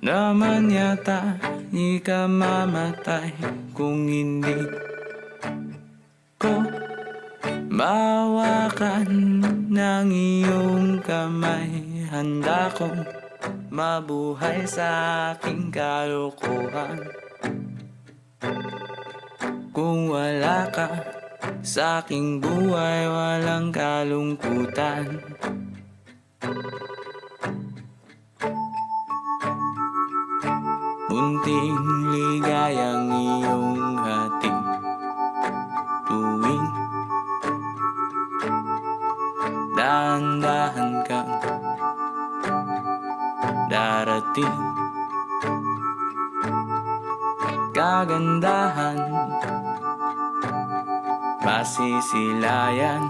naman yata di ka mamatay kung hindi ko mahawakan ng iyong kamay. Handa kong mabuhay sa aking kalokohan. Kung wala ka sa aking buhay, walang kalungkutan. Munting ligayang iyong hatid tuwing dahan-dahan kang darating. Kagandahan masisilayan